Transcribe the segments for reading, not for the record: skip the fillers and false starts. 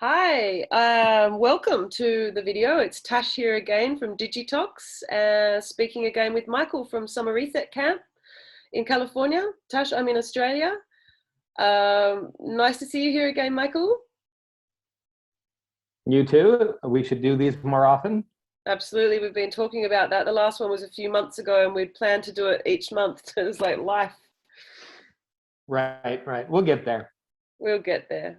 Hi, welcome to the video. It's Tash here again from Detox, speaking again with Michael from Summer Reset Camp in California. Tash, I'm in Australia. Nice to see you here again, Michael. You too. We should do these more often. Absolutely, we've been talking about that. The last one was a few months ago and we'd planned to do it each month. It was like life. Right. We'll get there. We'll get there.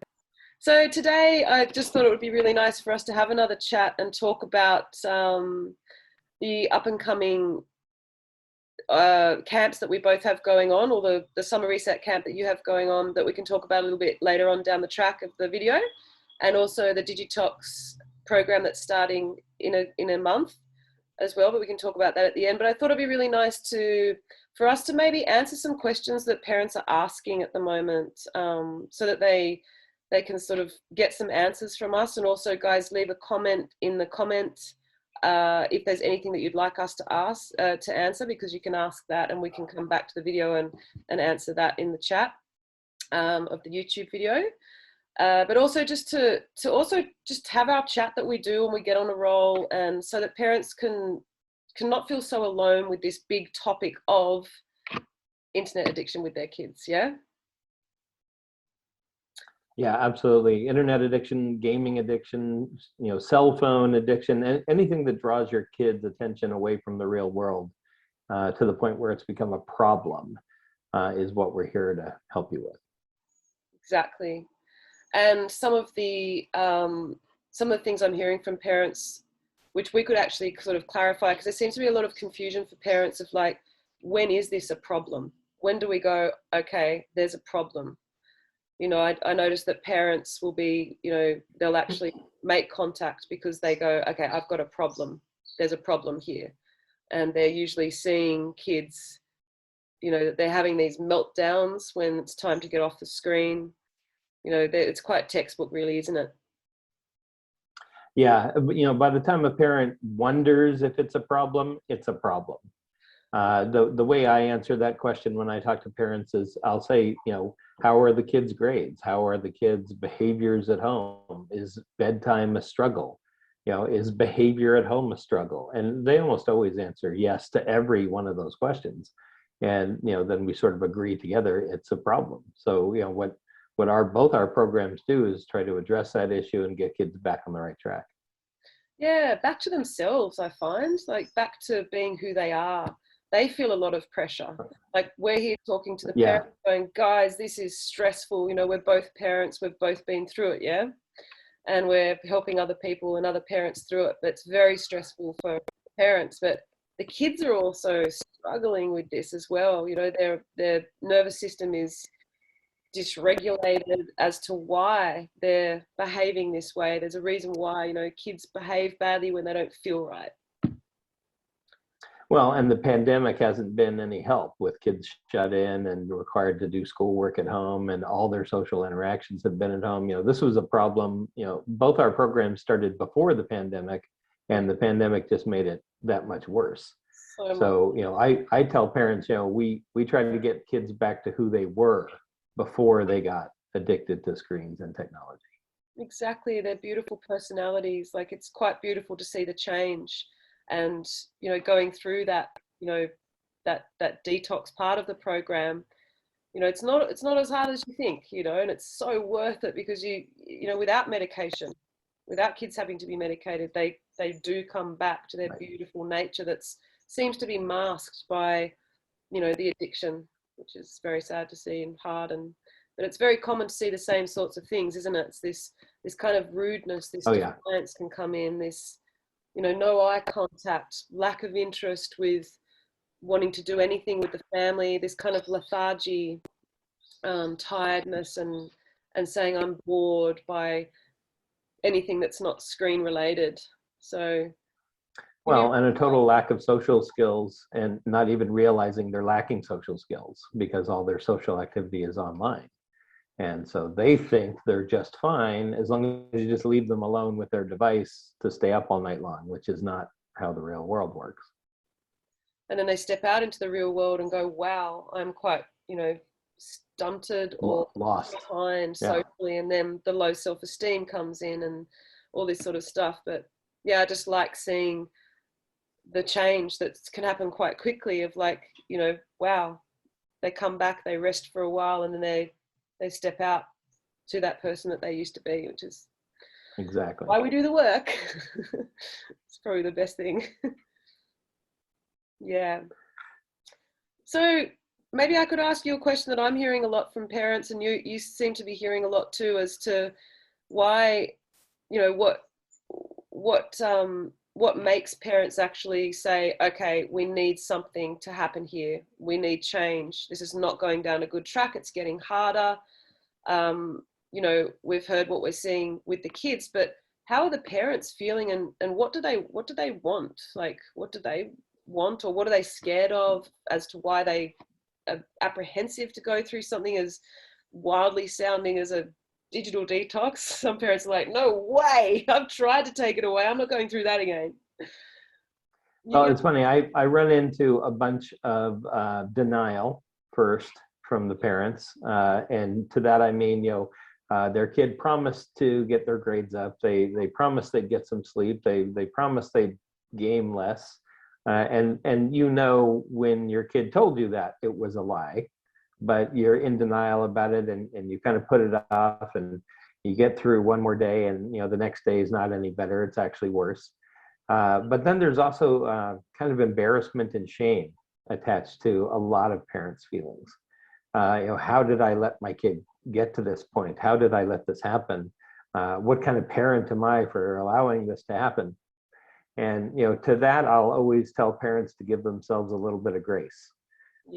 So today I just thought it would be really nice for us to have another chat and talk about the up and coming camps that we both have going on, or the summer reset camp that you have going on that we can talk about a little bit later on down the track of the video, and also the Detox program that's starting in a month as well, but we can talk about that at the end. But I thought it'd be really nice for us to maybe answer some questions that parents are asking at the moment, so that they can sort of get some answers from us. And also, guys, leave a comment in the comments if there's anything that you'd like us to answer, because you can ask that and we can come back to the video and answer that in the chat of the YouTube video. But also just to have our chat that we do when we get on a roll, and so that parents can not feel so alone with this big topic of internet addiction with their kids. Yeah, absolutely. Internet addiction, gaming addiction, cell phone addiction, anything that draws your kids' attention away from the real world to the point where it's become a problem is what we're here to help you with. Exactly. And some of the things I'm hearing from parents, which we could actually sort of clarify, because there seems to be a lot of confusion for parents of like, when is this a problem? When do we go, okay, there's a problem? I noticed that parents will be, they'll actually make contact because they go, okay, I've got a problem. There's a problem here. And they're usually seeing kids, that they're having these meltdowns when it's time to get off the screen. It's quite textbook really, isn't it? Yeah, by the time a parent wonders if it's a problem, it's a problem. The way I answer that question when I talk to parents is I'll say, how are the kids' grades? How are the kids' behaviors at home? Is bedtime a struggle? Is behavior at home a struggle? And they almost always answer yes to every one of those questions. And, then we sort of agree together it's a problem. So, what both our programs do is try to address that issue and get kids back on the right track. Yeah, back to themselves, I find, like back to being who they are. They feel a lot of pressure. Like we're here talking to the parents going, guys, this is stressful. We're both parents. We've both been through it. And we're helping other people and other parents through it. But it's very stressful for parents. But the kids are also struggling with this as well. Their nervous system is dysregulated as to why they're behaving this way. There's a reason why, kids behave badly when they don't feel right. Well, and the pandemic hasn't been any help with kids shut in and required to do schoolwork at home, and all their social interactions have been at home. This was a problem. Both our programs started before the pandemic, and the pandemic just made it that much worse. So I tell parents, we tried to get kids back to who they were before they got addicted to screens and technology. Exactly. They're beautiful personalities. Like, it's quite beautiful to see the change. And going through that that detox part of the program, it's not as hard as you think, and it's so worth it, because without medication, without kids having to be medicated, they do come back to their beautiful nature that seems to be masked by the addiction, which is very sad to see and hard. But it's very common to see the same sorts of things, isn't it? It's this kind of rudeness, this defiance can come in, this no eye contact, lack of interest with wanting to do anything with the family, this kind of lethargy, tiredness, and saying I'm bored by anything that's not screen related. So, well, and a total lack of social skills, and not even realizing they're lacking social skills because all their social activity is online. And so they think they're just fine as long as you just leave them alone with their device to stay up all night long, which is not how the real world works. And then they step out into the real world and go, wow, I'm quite, stunted or lost. behind socially, and then the low self-esteem comes in and all this sort of stuff. But yeah, I just like seeing the change that can happen quite quickly of like, you know, wow, they come back, they rest for a while, and then they step out to that person that they used to be, which is exactly why we do the work. It's probably the best thing. Yeah. So maybe I could ask you a question that I'm hearing a lot from parents, and you seem to be hearing a lot too, as to why, you know, what makes parents actually say, okay, we need something to happen here. We need change. This is not going down a good track. It's getting harder. You know, we've heard what we're seeing with the kids, but how are the parents feeling, and what do they want? Like, what do they want, or what are they scared of, as to why they are apprehensive to go through something as wildly sounding as a digital detox? Some parents are like, no way, I've tried to take it away, I'm not going through that again. Well, it's funny, I run into a bunch of denial first from the parents, and to that I mean, you know, their kid promised to get their grades up, they promised they'd get some sleep, they promised they'd game less, and you know, when your kid told you that, it was a lie, but you're in denial about it, and you kind of put it off, and you get through one more day, and you know, the next day is not any better, it's actually worse. But then there's also kind of embarrassment and shame attached to a lot of parents' feelings. You know, how did I let my kid get to this point? How did I let this happen? What kind of parent am I for allowing this to happen? And, you know, to that, I'll always tell parents to give themselves a little bit of grace,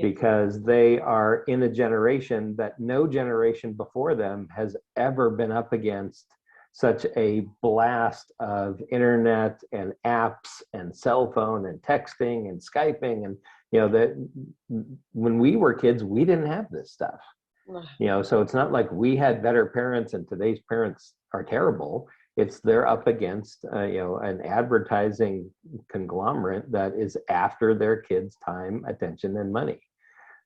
because they are in a generation that no generation before them has ever been up against such a blast of internet and apps and cell phone and texting and Skyping. And, you know, that when we were kids, we didn't have this stuff, you know, so it's not like we had better parents and today's parents are terrible. It's they're up against, you know, an advertising conglomerate that is after their kids' time, attention, and money.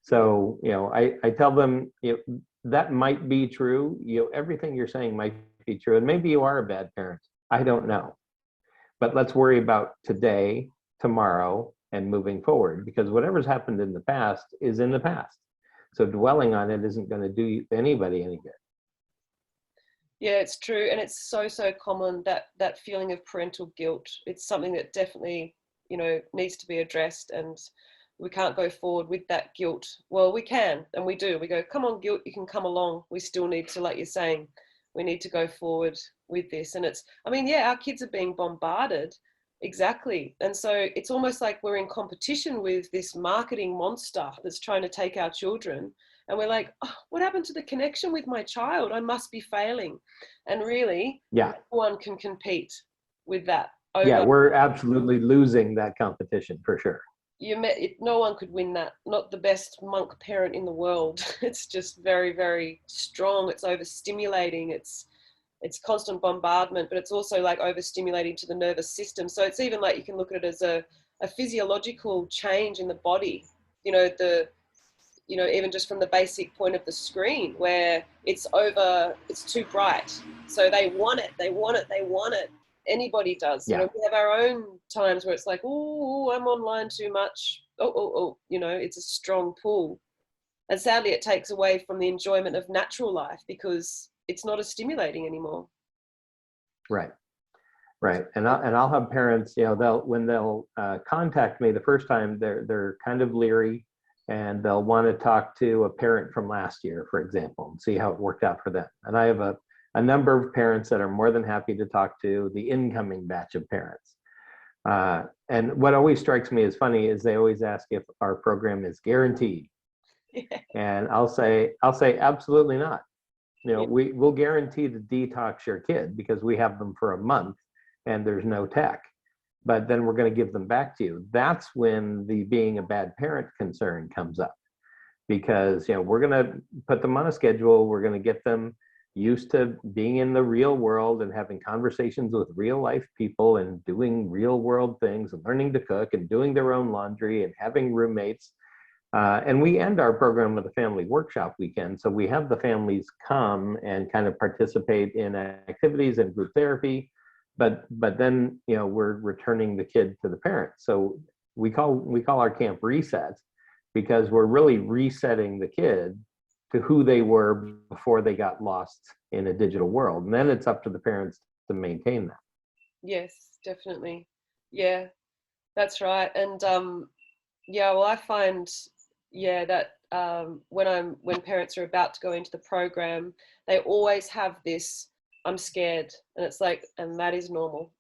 So, you know, I tell them, you know, that might be true. You know, everything you're saying might be true, and maybe you are a bad parent. I don't know. But let's worry about today, tomorrow, and moving forward, because whatever's happened in the past is in the past. So dwelling on it isn't going to do anybody any good. Yeah, it's true. And it's so common, that feeling of parental guilt. It's something that definitely, you know, needs to be addressed, and we can't go forward with that guilt. Well, we can, and we do. We go, come on, guilt, you can come along. We still need to, like you're saying, we need to go forward with this. And it's, I mean, yeah, our kids are being bombarded. Exactly. And so it's almost like we're in competition with this marketing monster that's trying to take our children. And we're like, oh, what happened to the connection with my child? I must be failing. And really, no one can compete with that. We're absolutely losing that competition for sure. No one could win that. Not the best monk parent in the world. It's just very, very strong. It's overstimulating. It's constant bombardment, but it's also like overstimulating to the nervous system. So it's even like you can look at it as a physiological change in the body. You know, even just from the basic point of the screen, where it's too bright. So they want it. Anybody does. You know, we have our own times where it's like, oh, I'm online too much. Oh, you know, it's a strong pull. And sadly, it takes away from the enjoyment of natural life, because it's not as stimulating anymore. Right. And I'll have parents, you know, when they'll contact me the first time, they're kind of leery, and they'll want to talk to a parent from last year, for example, and see how it worked out for them. And I have a number of parents that are more than happy to talk to the incoming batch of parents. And what always strikes me as funny is they always ask if our program is guaranteed. And I'll say absolutely not. You know, we'll guarantee to detox your kid because we have them for a month and there's no tech, but then we're going to give them back to you. That's when the being a bad parent concern comes up, because, you know, we're going to put them on a schedule. We're going to get them used to being in the real world and having conversations with real life people and doing real world things and learning to cook and doing their own laundry and having roommates. And we end our program with a family workshop weekend. So we have the families come and kind of participate in activities and group therapy, but then, you know, we're returning the kid to the parents. So we call our camp reset, because we're really resetting the kid to who they were before they got lost in a digital world. And then it's up to the parents to maintain that. Yes, definitely. Yeah, that's right. And yeah, well, I find, yeah, that when parents are about to go into the program, they always have this, I'm scared, and it's like, and that is normal.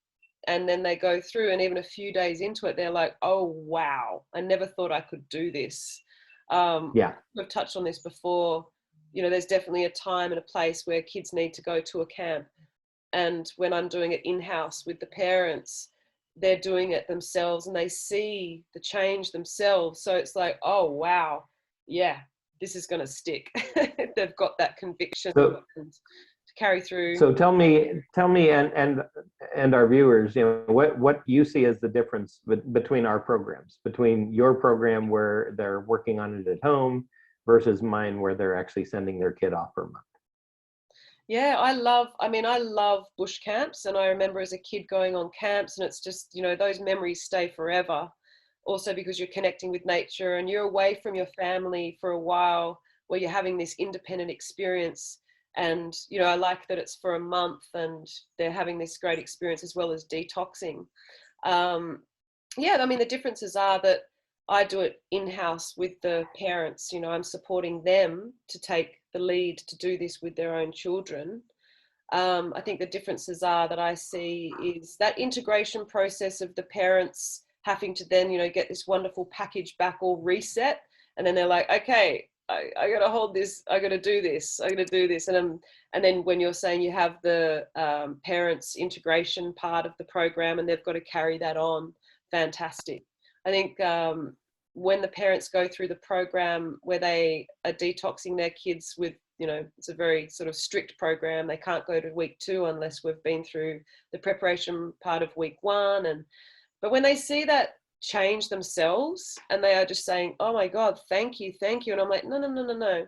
And then they go through, and even a few days into it, they're like, oh wow, I never thought I could do this. Yeah. We've touched on this before. You know, there's definitely a time and a place where kids need to go to a camp, and when I'm doing it in-house with the parents, they're doing it themselves and they see the change themselves. So it's like, oh wow, yeah, this is going to stick. They've got that conviction So, to carry through. so tell me, and our viewers, you know, what you see as the difference between our programs, between your program where they're working on it at home versus mine where they're actually sending their kid off for a month. Yeah, I love bush camps, and I remember as a kid going on camps, and it's just, you know, those memories stay forever. Also because you're connecting with nature and you're away from your family for a while, where you're having this independent experience. And, you know, I like that it's for a month and they're having this great experience as well as detoxing. Um, yeah, I mean, the differences are that I do it in-house with the parents. You know, I'm supporting them to take the lead to do this with their own children. I think the differences are that I see is that integration process of the parents having to then, you know, get this wonderful package back all reset. And then they're like, okay, I got to hold this. I got to do this. I got to do this. And then when you're saying you have the parents integration part of the program and they've got to carry that on, fantastic. I think when the parents go through the program where they are detoxing their kids with, you know, it's a very sort of strict program. They can't go to week 2 unless we've been through the preparation part of week 1. But when they see that change themselves and they are just saying, oh my God, thank you. And I'm like, no.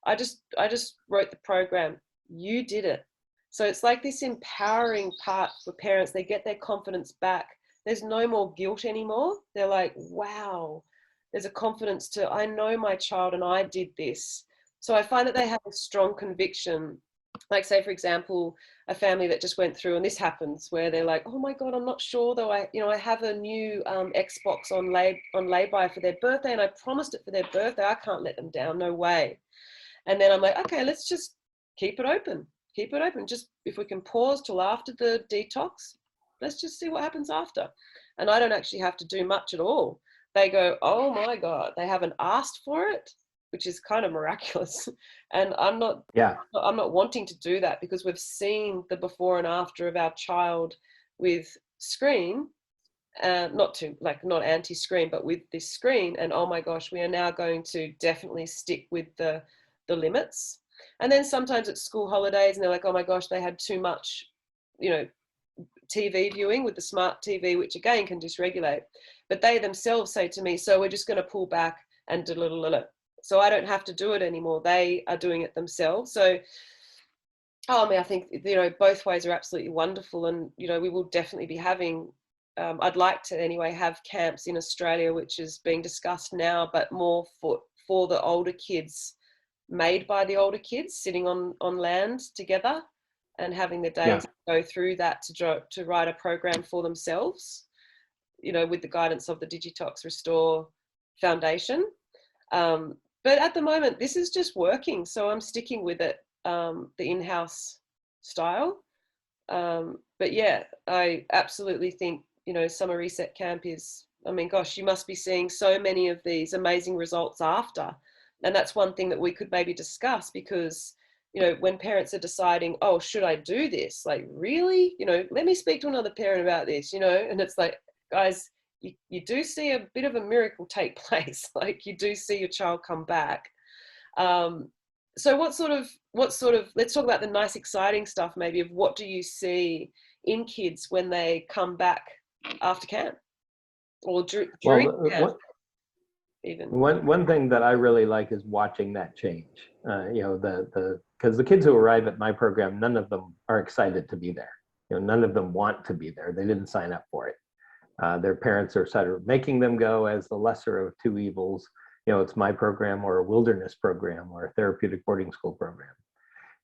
I just wrote the program. You did it. So it's like this empowering part for parents. They get their confidence back. There's no more guilt anymore. They're like, wow, there's a confidence to, I know my child and I did this. So I find that they have a strong conviction. Like, say, for example, a family that just went through, and this happens, where they're like, oh my God, I'm not sure though. I have a new Xbox on lay-by for their birthday, and I promised it for their birthday. I can't let them down, no way. And then I'm like, okay, let's just keep it open. Just if we can pause till after the detox, let's just see what happens after. And I don't actually have to do much at all. They go, oh my God, they haven't asked for it, which is kind of miraculous. And I'm not wanting to do that, because we've seen the before and after of our child with screen, not anti-screen, but with this screen. And oh my gosh, we are now going to definitely stick with the limits. And then sometimes it's school holidays and they're like, oh my gosh, they had too much, you know, TV viewing with the smart TV, which again can dysregulate. But they themselves say to me, so we're just going to pull back and do a little. So I don't have to do it anymore. They are doing it themselves. So, I think, you know, both ways are absolutely wonderful. And, you know, we will definitely be having, I'd like to anyway, have camps in Australia, which is being discussed now, but more for the older kids, made by the older kids, sitting on land together and having the day to go through that, to write a program for themselves, you know, with the guidance of the Detox Restore Foundation. But at the moment, this is just working. So I'm sticking with it, the in-house style. But yeah, I absolutely think, you know, Summer Reset Camp is, I mean, gosh, you must be seeing so many of these amazing results after. And that's one thing that we could maybe discuss, because, you know, when parents are deciding, oh, should I do this? Like, really? You know, let me speak to another parent about this, you know? And it's like, guys, you do see a bit of a miracle take place. Like, you do see your child come back. So what sort of, let's talk about the nice, exciting stuff maybe of what do you see in kids when they come back after camp or during camp? even. One thing that I really like is watching that change. You know, because the kids who arrive at my program, none of them are excited to be there. You know, none of them want to be there. They didn't sign up for it. Their parents are sort of making them go as the lesser of two evils. You know, it's my program or a wilderness program or a therapeutic boarding school program.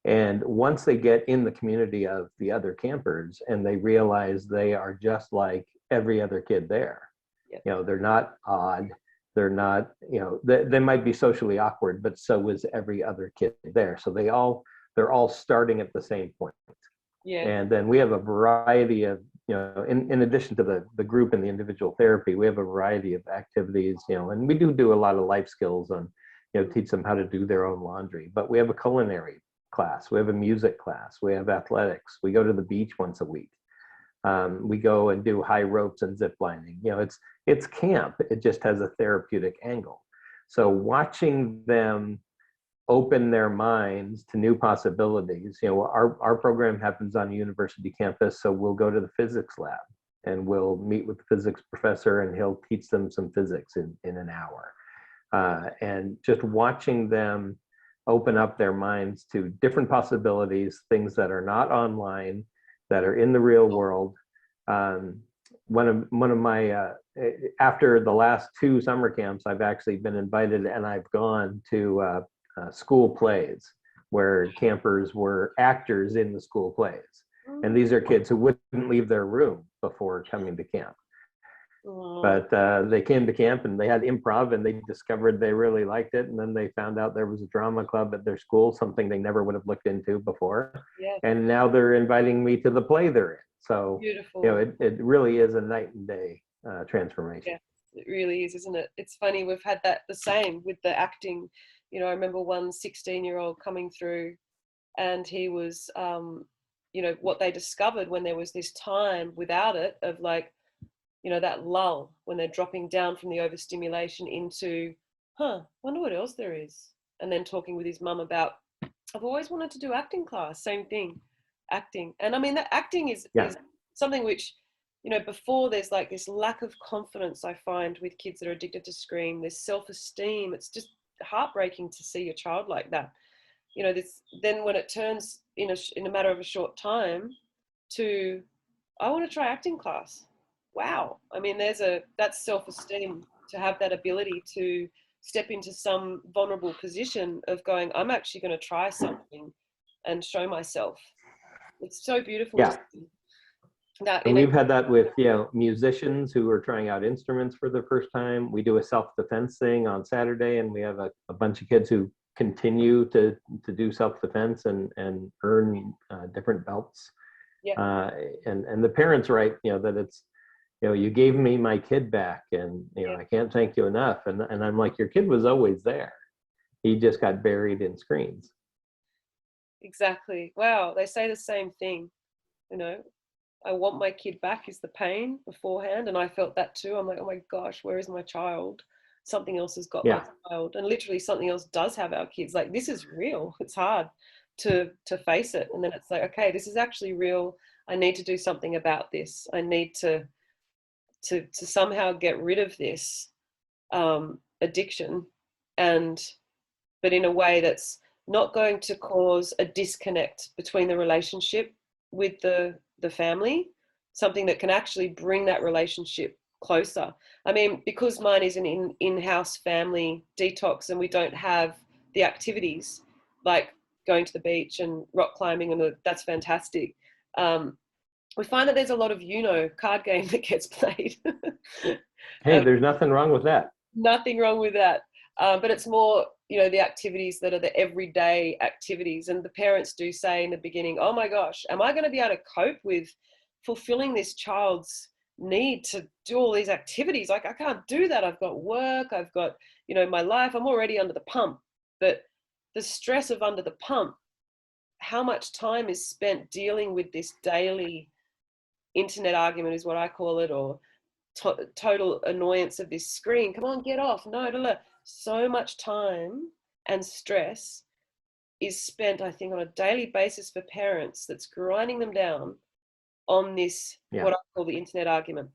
And once they get in the community of the other campers and they realize they are just like every other kid there, Yep. you know, they're not odd, they're not, you know, they might be socially awkward, but so is every other kid there. So they're all starting at the same point. Yeah. And then we have a variety of, you know, in addition to the group and the individual therapy, we have a variety of activities, you know, and we do a lot of life skills on, you know, teach them how to do their own laundry. But we have a culinary class, we have a music class, we have athletics, we go to the beach once a week. We go and do high ropes and zip lining. You know, it's camp. It just has a therapeutic angle. So watching them open their minds to new possibilities. You know, our program happens on a university campus, so we'll go to the physics lab and we'll meet with the physics professor and he'll teach them some physics in an hour. And just watching them open up their minds to different possibilities, things that are not online, that are in the real world. One of my after the last 2 summer camps, I've actually been invited and I've gone to school plays where campers were actors in the school plays. And these are kids who wouldn't leave their room before coming to camp. But they came to camp and they had improv and they discovered they really liked it. And then they found out there was a drama club at their school, something they never would have looked into before. Yeah. And now they're inviting me to the play they're in. So, Beautiful. you know, it really is a night and day transformation. Yeah, it really is, isn't it? It's funny, we've had that the same with the acting. You know, I remember one 16-year-old coming through and he was, you know, what they discovered when there was this time without it of like, you know, that lull when they're dropping down from the overstimulation into, wonder what else there is. And then talking with his mum about, I've always wanted to do acting class, same thing, acting. And I mean, that acting is something which, you know, before there's like this lack of confidence I find with kids that are addicted to screen, there's self-esteem. It's just heartbreaking to see your child like that. You know, this, then when it turns in a matter of a short time to, I want to try acting class. Wow. I mean, that's self-esteem to have that ability to step into some vulnerable position of going, I'm actually going to try something and show myself. It's so beautiful to see that. And we've had that with, you know, musicians who are trying out instruments for the first time. We do a self-defense thing on Saturday and we have a bunch of kids who continue to do self-defense and earn different belts. Yeah. And the parents write, you know, that it's, you know, you gave me my kid back and, you know, I can't thank you enough. And I'm like, your kid was always there. He just got buried in screens. Exactly. Wow. They say the same thing. You know, I want my kid back is the pain beforehand. And I felt that too. I'm like, oh my gosh, where is my child? Something else has got my child. And literally something else does have our kids. Like, this is real. It's hard to face it. And then it's like, okay, this is actually real. I need to do something about this. I need to somehow get rid of this addiction, but in a way that's not going to cause a disconnect between the relationship with the family, something that can actually bring that relationship closer. I mean, because mine is an in-house family detox and we don't have the activities like going to the beach and rock climbing, and that's fantastic. We find that there's a lot of card game that gets played. Hey, there's nothing wrong with that. Nothing wrong with that. But it's more, you know, the activities that are the everyday activities. And the parents do say in the beginning, oh my gosh, am I going to be able to cope with fulfilling this child's need to do all these activities? Like, I can't do that. I've got work. I've got, you know, my life. I'm already under the pump. But the stress of under the pump, how much time is spent dealing with this daily internet argument is what I call it, or total annoyance of this screen. Come on, get off. No. So much time and stress is spent, I think, on a daily basis for parents that's grinding them down on this, what I call the internet argument.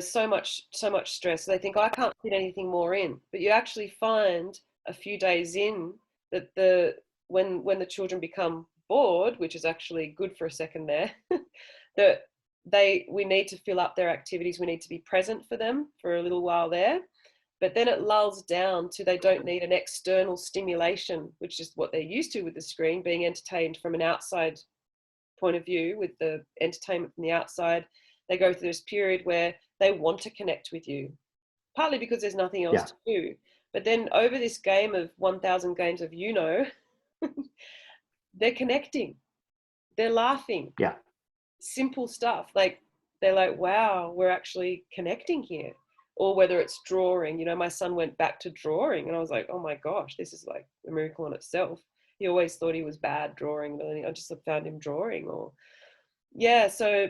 so much stress. So they think, I can't fit anything more in. But you actually find a few days in that when the children become bored, which is actually good for a second there, that we need to fill up their activities. We need to be present for them for a little while there. But then it lulls down to they don't need an external stimulation, which is what they're used to with the screen, being entertained from an outside point of view with the entertainment from the outside. They go through this period where they want to connect with you, partly because there's nothing else Yeah. to do. But then over this game of 1,000 games of they're connecting, they're laughing. Yeah. Simple stuff. Like they're like, wow, we're actually connecting here. Or whether it's drawing, my son went back to drawing and I was like, oh my gosh, this is like a miracle in itself. He always thought he was bad drawing, but then I just found him drawing. Or yeah, so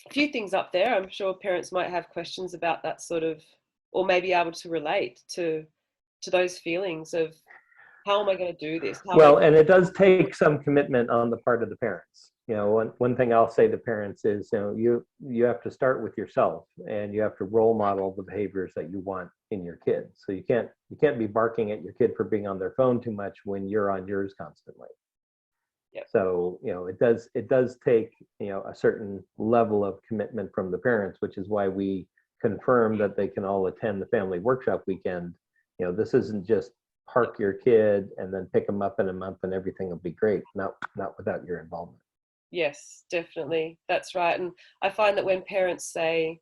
a few things up there. I'm sure parents might have questions about that sort of, or maybe able to relate to those feelings of, how am I going to do this? Well, and it does take some commitment on the part of the parents. One thing I'll say to parents is, you have to start with yourself, and you have to role model the behaviors that you want in your kid. So you can't be barking at your kid for being on their phone too much when you're on yours constantly. Yep. So it does take a certain level of commitment from the parents, which is why we confirm that they can all attend the family workshop weekend. This isn't just park your kid and then pick them up in a month and everything will be great. Not without your involvement. Yes, definitely. That's right. And I find that when parents say,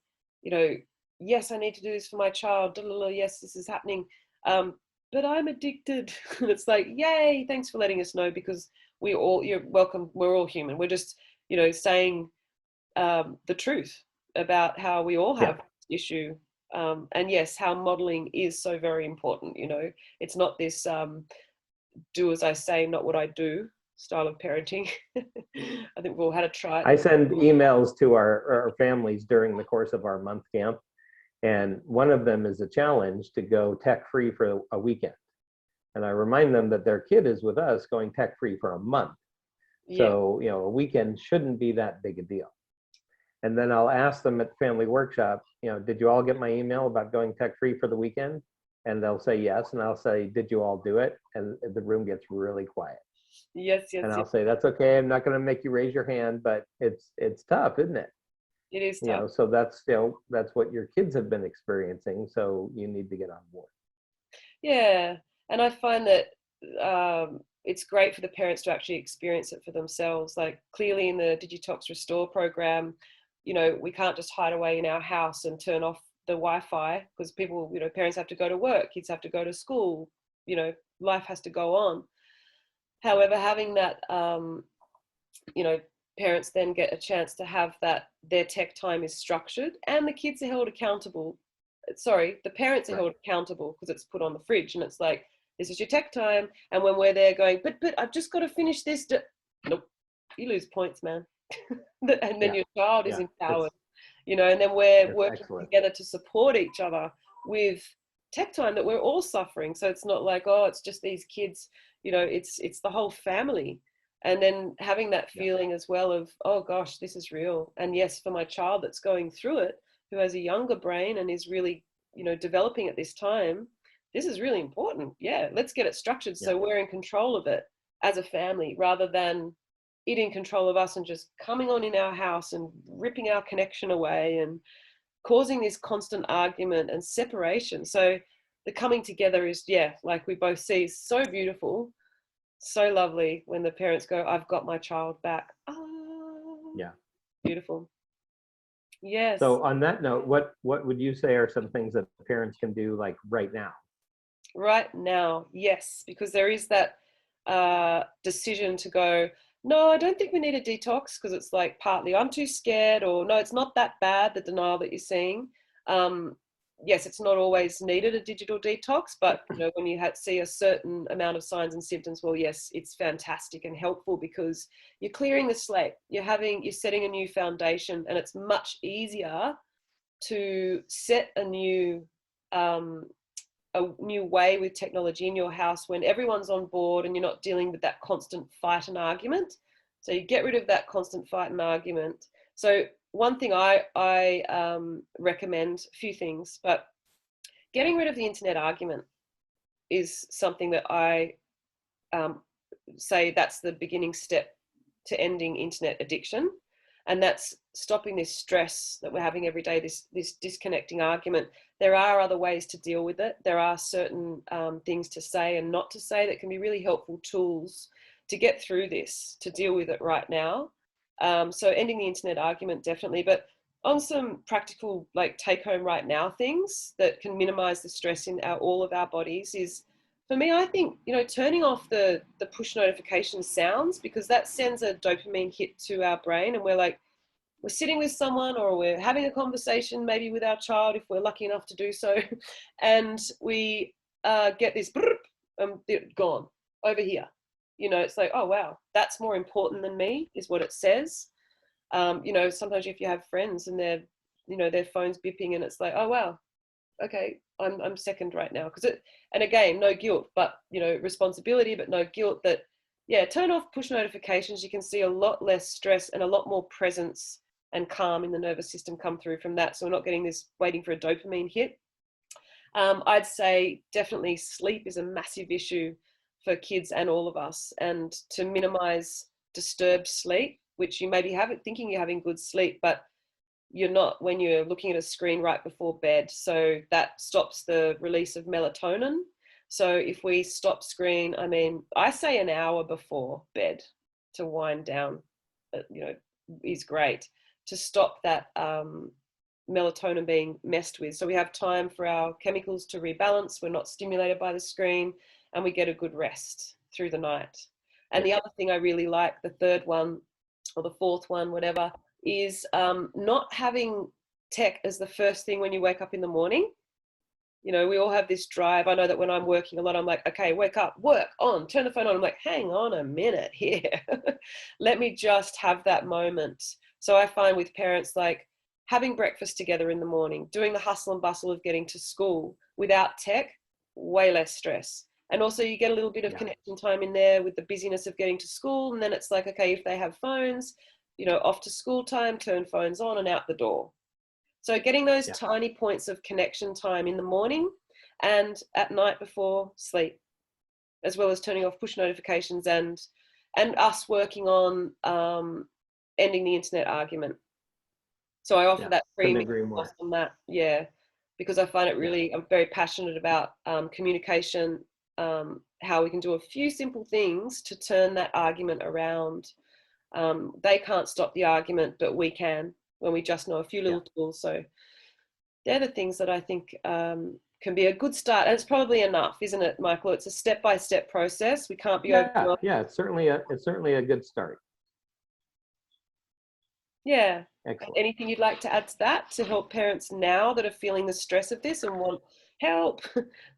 yes, I need to do this for my child. Yes, this is happening. But I'm addicted. And it's like, yay, thanks for letting us know, because you're welcome. We're all human. We're just, saying the truth about how we all have this issue. And yes, how modeling is so very important. It's not this do as I say, not what I do style of parenting. I think we've all had a try. I send emails to our families during the course of our month camp, and one of them is a challenge to go tech free for a weekend. And I remind them that their kid is with us going tech free for a month. So, a weekend shouldn't be that big a deal. And then I'll ask them at the family workshop, did you all get my email about going tech free for the weekend? And they'll say yes. And I'll say, did you all do it? And the room gets really quiet. Yes. And I'll say, that's okay. I'm not going to make you raise your hand, but it's tough, isn't it? It is tough. So that's what your kids have been experiencing. So you need to get on board. Yeah. And I find that it's great for the parents to actually experience it for themselves. Like clearly in the Detox Restore program, we can't just hide away in our house and turn off the Wi-Fi, because people, parents have to go to work, kids have to go to school, life has to go on. However, having that, parents then get a chance to have that, their tech time is structured and the kids are held accountable. Sorry, the parents are held accountable because it's put on the fridge and it's like, this is your tech time. And when we're there going, but I've just got to finish this. Nope, you lose points, man. And then your child is empowered, and then we're working together to support each other with tech time that we're all suffering. So it's not like, oh, it's just these kids, it's the whole family. And then having that feeling as well of, oh gosh, this is real. And yes, for my child that's going through it, who has a younger brain and is really, developing at this time, this is really important. Yeah, let's get it structured so we're in control of it as a family, rather than it in control of us and just coming on in our house and ripping our connection away and causing this constant argument and separation. So the coming together is, like we both see, is so beautiful, so lovely when the parents go, I've got my child back. Beautiful. Yes. So on that note, what would you say are some things that parents can do like right now? Right now, yes, because there is that decision to go, no, I don't think we need a detox, because it's like partly I'm too scared, or no, it's not that bad, the denial that you're seeing. Yes, it's not always needed a digital detox, but when you see a certain amount of signs and symptoms, well, yes, it's fantastic and helpful, because you're clearing the slate, you're setting a new foundation, and it's much easier to set a new way with technology in your house when everyone's on board and you're not dealing with that constant fight and argument. So you get rid of that constant fight and argument. So one thing I recommend, a few things, but getting rid of the internet argument is something that I say that's the beginning step to ending internet addiction. And that's stopping this stress that we're having every day, this disconnecting argument. There are other ways to deal with it. There are certain things to say and not to say that can be really helpful tools to get through this, to deal with it right now. So ending the internet argument, definitely. But on some practical, like take home right now things that can minimize the stress in all of our bodies is, for me, I think, turning off the push notification sounds, because that sends a dopamine hit to our brain, and we're sitting with someone or we're having a conversation maybe with our child if we're lucky enough to do so, and we get this gone over here. It's like, oh wow, that's more important than me, is what it says. Sometimes if you have friends and their phone's bipping and it's like, oh wow, okay, I'm second right now, and again, no guilt, but responsibility, but no guilt. That, yeah, turn off push notifications. You can see a lot less stress and a lot more presence and calm in the nervous system come through from that. So we're not getting this waiting for a dopamine hit. I'd say definitely sleep is a massive issue for kids and all of us, and to minimize disturbed sleep, which you maybe have it thinking you're having good sleep, but you're not when you're looking at a screen right before bed. So that stops the release of melatonin. So if we stop screen, I say an hour before bed to wind down, is great to stop that melatonin being messed with. So we have time for our chemicals to rebalance. We're not stimulated by the screen, and we get a good rest through the night. And the other thing I really like, the third one or the fourth one, whatever, is not having tech as the first thing when you wake up in the morning. We all have this drive. I know that when I'm working a lot, I'm like, okay, wake up, work on, turn the phone on. I'm like, hang on a minute here. Let me just have that moment. So I find with parents, like having breakfast together in the morning, doing the hustle and bustle of getting to school without tech, way less stress. And also you get a little bit of connection time in there with the busyness of getting to school. And then it's like, okay, if they have phones, off to school time, turn phones on and out the door. So getting those tiny points of connection time in the morning and at night before sleep, as well as turning off push notifications, and us working on ending the internet argument. So I offer that free course on that, because I find it really, I'm very passionate about communication, how we can do a few simple things to turn that argument around. They can't stop the argument, but we can, when we just know a few little tools. So they're the things that I think can be a good start. And it's probably enough, isn't it, Michael? It's a step-by-step process. We can't be overwhelmed. Yeah, it's certainly a good start. Yeah. Excellent. Anything you'd like to add to that, to help parents now that are feeling the stress of this and want help?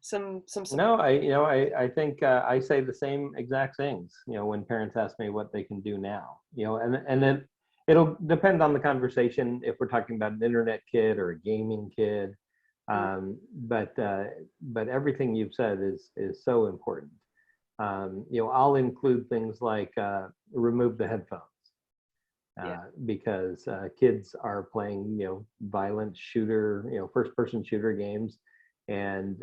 some support? No, I think I say the same exact things, when parents ask me what they can do now, and then it'll depend on the conversation if we're talking about an internet kid or a gaming kid. But everything you've said is so important. I'll include things like remove the headphones. Because kids are playing, violent shooter, first-person shooter games, and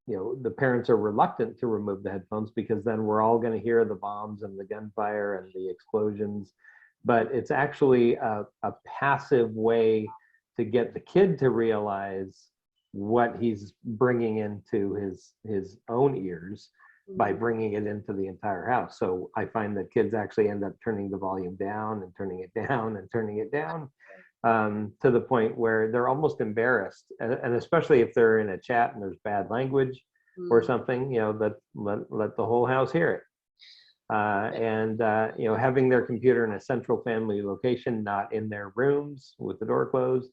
the parents are reluctant to remove the headphones because then we're all going to hear the bombs and the gunfire and the explosions. But it's actually a passive way to get the kid to realize what he's bringing into his own ears by bringing it into the entire house. So I find that kids actually end up turning the volume down and turning it down and turning it down, to the point where they're almost embarrassed. And especially if they're in a chat and there's bad language or something, let the whole house hear it. Having their computer in a central family location, not in their rooms with the door closed.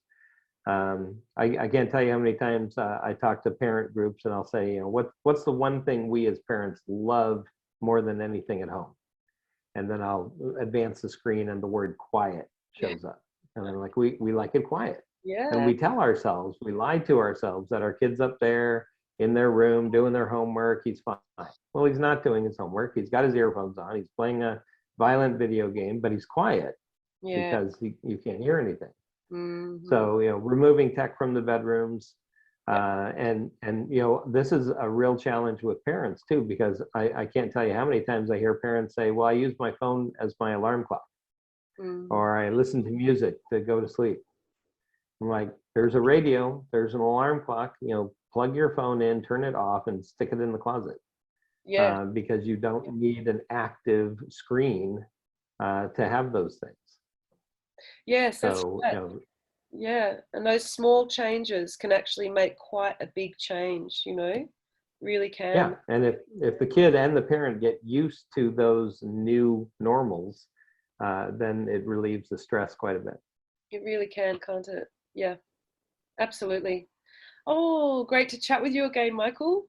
I can't tell you how many times I talk to parent groups and I'll say, what's the one thing we as parents love more than anything at home? And then I'll advance the screen and the word quiet shows up. And I'm like, we like it quiet. And we tell ourselves, we lie to ourselves that our kid's up there in their room doing their homework, he's fine. Well, he's not doing his homework. He's got his earphones on. He's playing a violent video game, but he's quiet. Yeah. because you can't hear anything. Mm-hmm. So, removing tech from the bedrooms, Yep. and this is a real challenge with parents too, because I can't tell you how many times I hear parents say, well, I use my phone as my alarm clock, Mm-hmm. or I listen to music to go to sleep. I'm like, there's a radio, there's an alarm clock, plug your phone in, turn it off, and stick it in the closet, Yeah. because you don't need an active screen to have those things. Yes, that's So, right. Yeah, and those small changes can actually make quite a big change, really yeah, can. and if the kid and the parent get used to those new normals, then it relieves the stress quite a bit. It really can, can't it? Yeah, absolutely. Oh, great to chat with you again, Michael.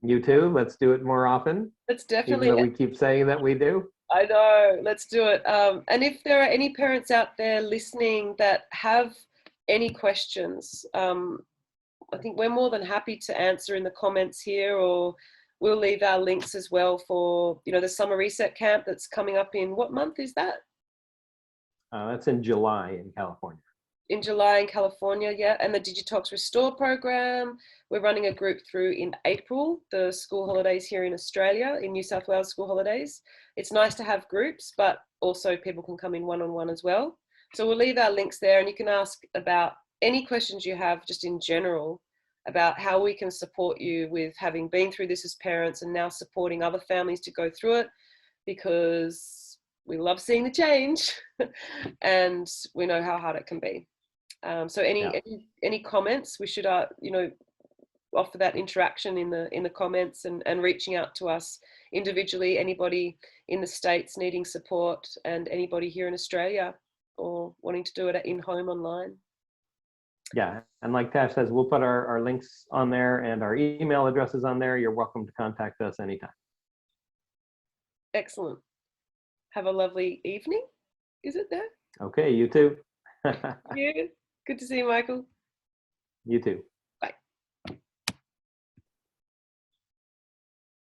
You too. Let's do it more often, That's even definitely, though we keep saying that we do. I know, let's do it. And if there are any parents out there listening that have any questions, I think we're more than happy to answer in the comments here, or we'll leave our links as well for, the summer reset camp that's coming up in, what month is that? That's in July in California. In July in California, yeah. And the Detox Restore program, we're running a group through in April, the school holidays here in Australia, in New South Wales school holidays. It's nice to have groups, but also people can come in one-on-one as well. So we'll leave our links there, and you can ask about any questions you have just in general about how we can support you with having been through this as parents and now supporting other families to go through it, because we love seeing the change and we know how hard it can be. So Yeah. any comments, we should offer that interaction in the comments, and reaching out to us individually, anybody in the States needing support, and anybody here in Australia or wanting to do it in home online. Yeah, and like Tash says, we'll put our links on there and our email addresses on there. You're welcome to contact us anytime. Excellent. Have a lovely evening. Is it there? Okay, you too. Yeah. Good to see you, Michael. You too.